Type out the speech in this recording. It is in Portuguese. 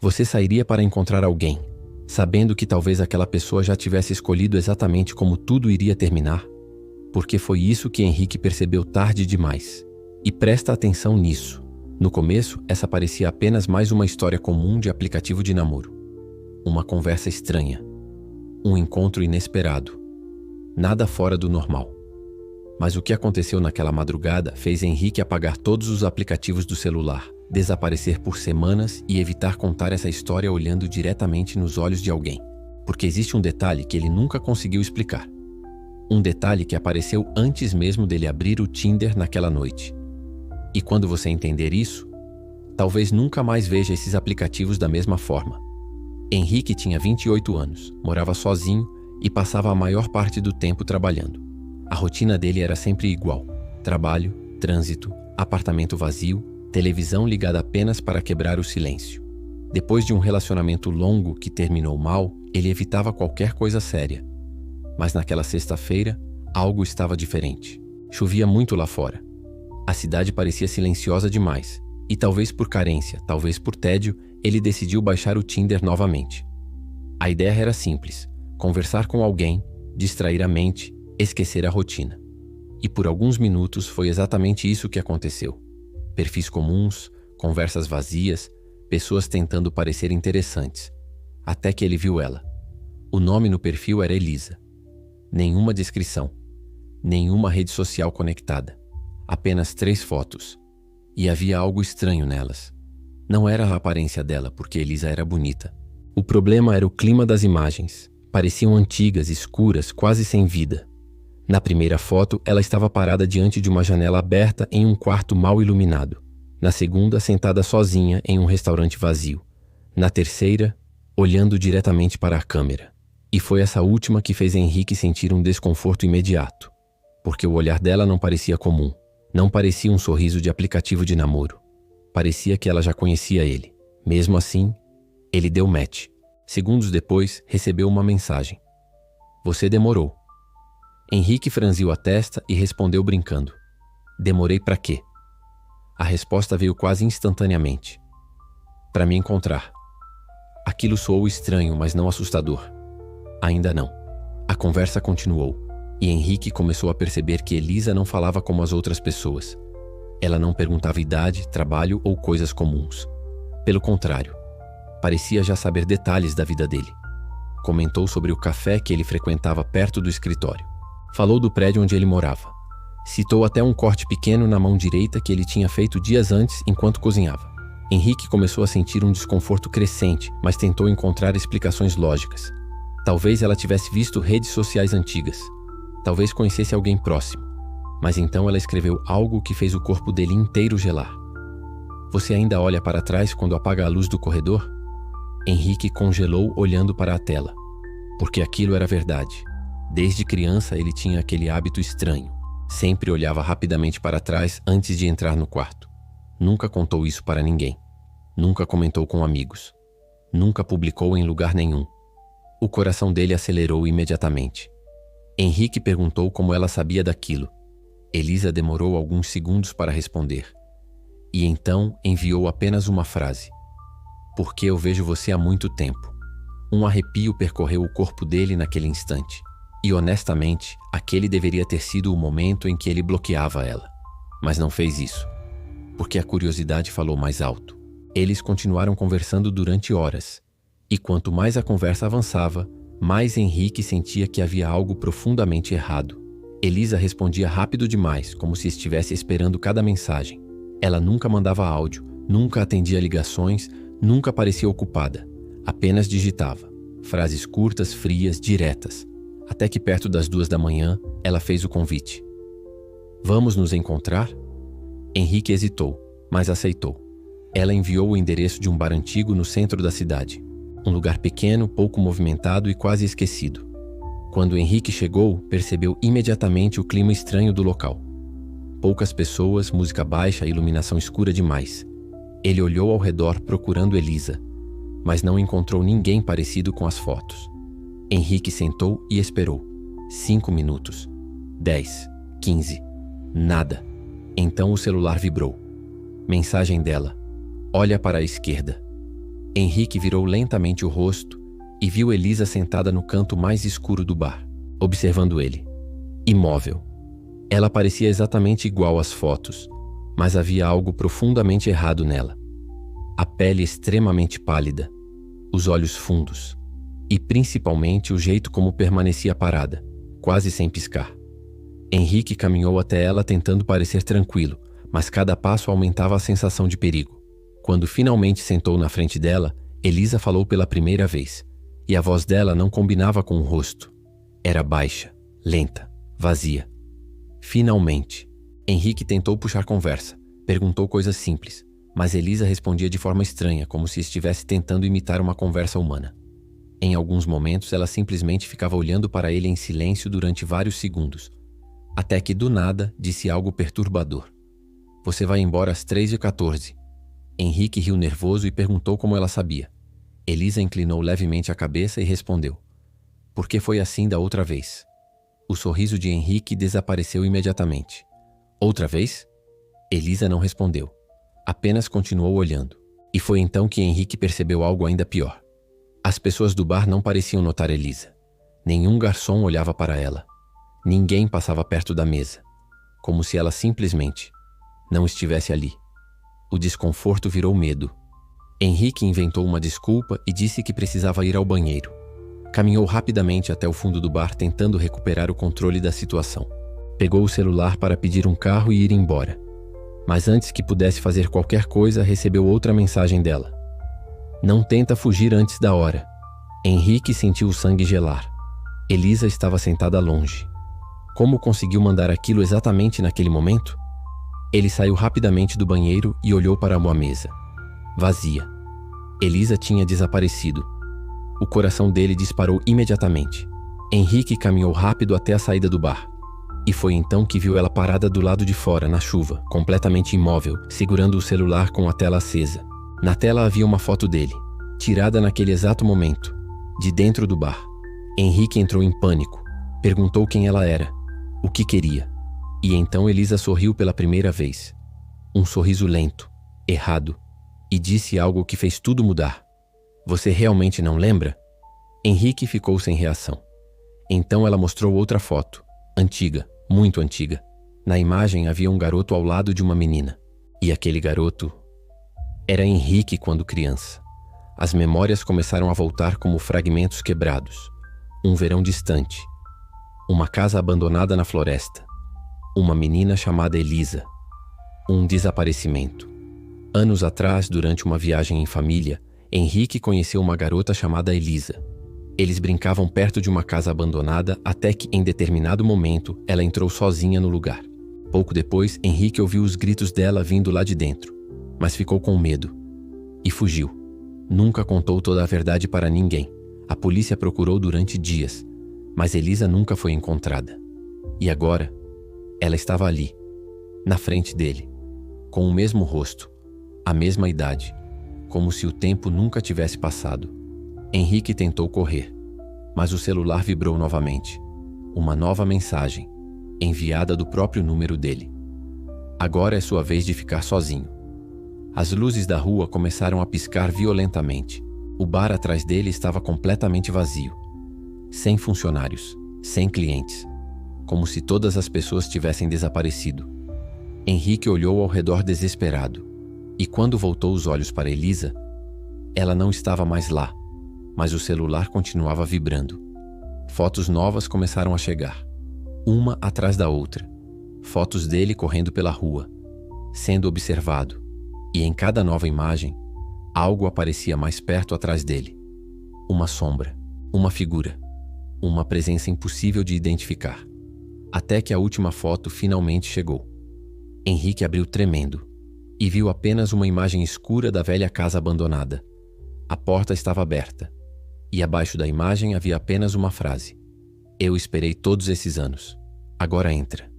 Você sairia para encontrar alguém, sabendo que talvez aquela pessoa já tivesse escolhido exatamente como tudo iria terminar? Porque foi isso que Henrique percebeu tarde demais. E presta atenção nisso. No começo, essa parecia apenas mais uma história comum de aplicativo de namoro. Uma conversa estranha. Um encontro inesperado. Nada fora do normal. Mas o que aconteceu naquela madrugada fez Henrique apagar todos os aplicativos do celular, desaparecer por semanas e evitar contar essa história olhando diretamente nos olhos de alguém. Porque existe um detalhe que ele nunca conseguiu explicar. Um detalhe que apareceu antes mesmo dele abrir o Tinder naquela noite. E quando você entender isso, talvez nunca mais veja esses aplicativos da mesma forma. Henrique tinha 28 anos, morava sozinho e passava a maior parte do tempo trabalhando. A rotina dele era sempre igual: trabalho, trânsito, apartamento vazio, televisão ligada apenas para quebrar o silêncio. Depois de um relacionamento longo que terminou mal, ele evitava qualquer coisa séria. Mas naquela sexta-feira, algo estava diferente. Chovia muito lá fora. A cidade parecia silenciosa demais, e talvez por carência, talvez por tédio, ele decidiu baixar o Tinder novamente. A ideia era simples: conversar com alguém, distrair a mente, esquecer a rotina. E por alguns minutos foi exatamente isso que aconteceu. Perfis comuns, conversas vazias, pessoas tentando parecer interessantes. Até que ele viu ela. O nome no perfil era Elisa. Nenhuma descrição. Nenhuma rede social conectada. Apenas 3 fotos. E havia algo estranho nelas. Não era a aparência dela, porque Elisa era bonita. O problema era o clima das imagens. Pareciam antigas, escuras, quase sem vida. Na primeira foto, ela estava parada diante de uma janela aberta em um quarto mal iluminado. Na segunda, sentada sozinha em um restaurante vazio. Na terceira, olhando diretamente para a câmera. E foi essa última que fez Henrique sentir um desconforto imediato. Porque o olhar dela não parecia comum. Não parecia um sorriso de aplicativo de namoro. Parecia que ela já conhecia ele. Mesmo assim, ele deu match. Segundos depois, recebeu uma mensagem: "Você demorou." Henrique franziu a testa e respondeu brincando: "Demorei pra quê?" A resposta veio quase instantaneamente: "Pra me encontrar." Aquilo soou estranho, mas não assustador. Ainda não. A conversa continuou, e Henrique começou a perceber que Elisa não falava como as outras pessoas. Ela não perguntava idade, trabalho ou coisas comuns. Pelo contrário, parecia já saber detalhes da vida dele. Comentou sobre o café que ele frequentava perto do escritório. Falou do prédio onde ele morava. Citou até um corte pequeno na mão direita que ele tinha feito dias antes enquanto cozinhava. Henrique começou a sentir um desconforto crescente, mas tentou encontrar explicações lógicas. Talvez ela tivesse visto redes sociais antigas. Talvez conhecesse alguém próximo. Mas então ela escreveu algo que fez o corpo dele inteiro gelar. "Você ainda olha para trás quando apaga a luz do corredor?" Henrique congelou olhando para a tela. Porque aquilo era verdade. Desde criança ele tinha aquele hábito estranho. Sempre olhava rapidamente para trás antes de entrar no quarto. Nunca contou isso para ninguém. Nunca comentou com amigos. Nunca publicou em lugar nenhum. O coração dele acelerou imediatamente. Henrique perguntou como ela sabia daquilo. Elisa demorou alguns segundos para responder. E então enviou apenas uma frase: "Porque eu vejo você há muito tempo." Um arrepio percorreu o corpo dele naquele instante. E honestamente, aquele deveria ter sido o momento em que ele bloqueava ela. Mas não fez isso. Porque a curiosidade falou mais alto. Eles continuaram conversando durante horas. E quanto mais a conversa avançava, mais Henrique sentia que havia algo profundamente errado. Elisa respondia rápido demais, como se estivesse esperando cada mensagem. Ela nunca mandava áudio, nunca atendia ligações, nunca parecia ocupada. Apenas digitava. Frases curtas, frias, diretas. Até que perto das 2 da manhã, ela fez o convite. "Vamos nos encontrar?" Henrique hesitou, mas aceitou. Ela enviou o endereço de um bar antigo no centro da cidade. Um lugar pequeno, pouco movimentado e quase esquecido. Quando Henrique chegou, percebeu imediatamente o clima estranho do local. Poucas pessoas, música baixa e iluminação escura demais. Ele olhou ao redor procurando Elisa, mas não encontrou ninguém parecido com as fotos. Henrique sentou e esperou. 5 minutos. 10. 15. Nada. Então o celular vibrou. Mensagem dela: "Olha para a esquerda." Henrique virou lentamente o rosto e viu Elisa sentada no canto mais escuro do bar, observando ele. Imóvel. Ela parecia exatamente igual às fotos, mas havia algo profundamente errado nela. A pele extremamente pálida, os olhos fundos e principalmente o jeito como permanecia parada, quase sem piscar. Henrique caminhou até ela tentando parecer tranquilo, mas cada passo aumentava a sensação de perigo. Quando finalmente sentou na frente dela, Elisa falou pela primeira vez, e a voz dela não combinava com o rosto. Era baixa, lenta, vazia. Finalmente, Henrique tentou puxar conversa, perguntou coisas simples, mas Elisa respondia de forma estranha, como se estivesse tentando imitar uma conversa humana. Em alguns momentos, ela simplesmente ficava olhando para ele em silêncio durante vários segundos, até que do nada disse algo perturbador. Você vai embora às 3h14. Henrique riu nervoso e perguntou como ela sabia. Elisa inclinou levemente a cabeça e respondeu. Porque foi assim da outra vez. O sorriso de Henrique desapareceu imediatamente. Outra vez? Elisa não respondeu. Apenas continuou olhando. E foi então que Henrique percebeu algo ainda pior. As pessoas do bar não pareciam notar Elisa. Nenhum garçom olhava para ela. Ninguém passava perto da mesa. Como se ela simplesmente não estivesse ali. O desconforto virou medo. Henrique inventou uma desculpa e disse que precisava ir ao banheiro. Caminhou rapidamente até o fundo do bar tentando recuperar o controle da situação. Pegou o celular para pedir um carro e ir embora. Mas antes que pudesse fazer qualquer coisa, recebeu outra mensagem dela. Não tenta fugir antes da hora. Henrique sentiu o sangue gelar. Elisa estava sentada longe. Como conseguiu mandar aquilo exatamente naquele momento? Ele saiu rapidamente do banheiro e olhou para uma mesa. Vazia. Elisa tinha desaparecido. O coração dele disparou imediatamente. Henrique caminhou rápido até a saída do bar. E foi então que viu ela parada do lado de fora, na chuva, completamente imóvel, segurando o celular com a tela acesa. Na tela havia uma foto dele, tirada naquele exato momento, de dentro do bar. Henrique entrou em pânico. Perguntou quem ela era, o que queria. E então Elisa sorriu pela primeira vez. Um sorriso lento, errado, e disse algo que fez tudo mudar. Você realmente não lembra? Henrique ficou sem reação. Então ela mostrou outra foto, antiga, muito antiga. Na imagem havia um garoto ao lado de uma menina. E aquele garoto era Henrique quando criança. As memórias começaram a voltar como fragmentos quebrados. Um verão distante. Uma casa abandonada na floresta. Uma menina chamada Elisa. Um desaparecimento. Anos atrás, durante uma viagem em família, Henrique conheceu uma garota chamada Elisa. Eles brincavam perto de uma casa abandonada até que, em determinado momento, ela entrou sozinha no lugar. Pouco depois, Henrique ouviu os gritos dela vindo lá de dentro, mas ficou com medo e fugiu. Nunca contou toda a verdade para ninguém. A polícia procurou durante dias, mas Elisa nunca foi encontrada. E agora, ela estava ali, na frente dele, com o mesmo rosto, a mesma idade, como se o tempo nunca tivesse passado. Henrique tentou correr, mas o celular vibrou novamente. Uma nova mensagem, enviada do próprio número dele. Agora é sua vez de ficar sozinho. As luzes da rua começaram a piscar violentamente. O bar atrás dele estava completamente vazio. Sem funcionários, sem clientes. Como se todas as pessoas tivessem desaparecido. Henrique olhou ao redor desesperado. E quando voltou os olhos para Elisa, ela não estava mais lá, mas o celular continuava vibrando. Fotos novas começaram a chegar, uma atrás da outra. Fotos dele correndo pela rua, sendo observado. E em cada nova imagem, algo aparecia mais perto atrás dele. Uma sombra, uma figura, uma presença impossível de identificar. Até que a última foto finalmente chegou. Henrique abriu tremendo e viu apenas uma imagem escura da velha casa abandonada. A porta estava aberta e abaixo da imagem havia apenas uma frase. Eu esperei todos esses anos. Agora entra.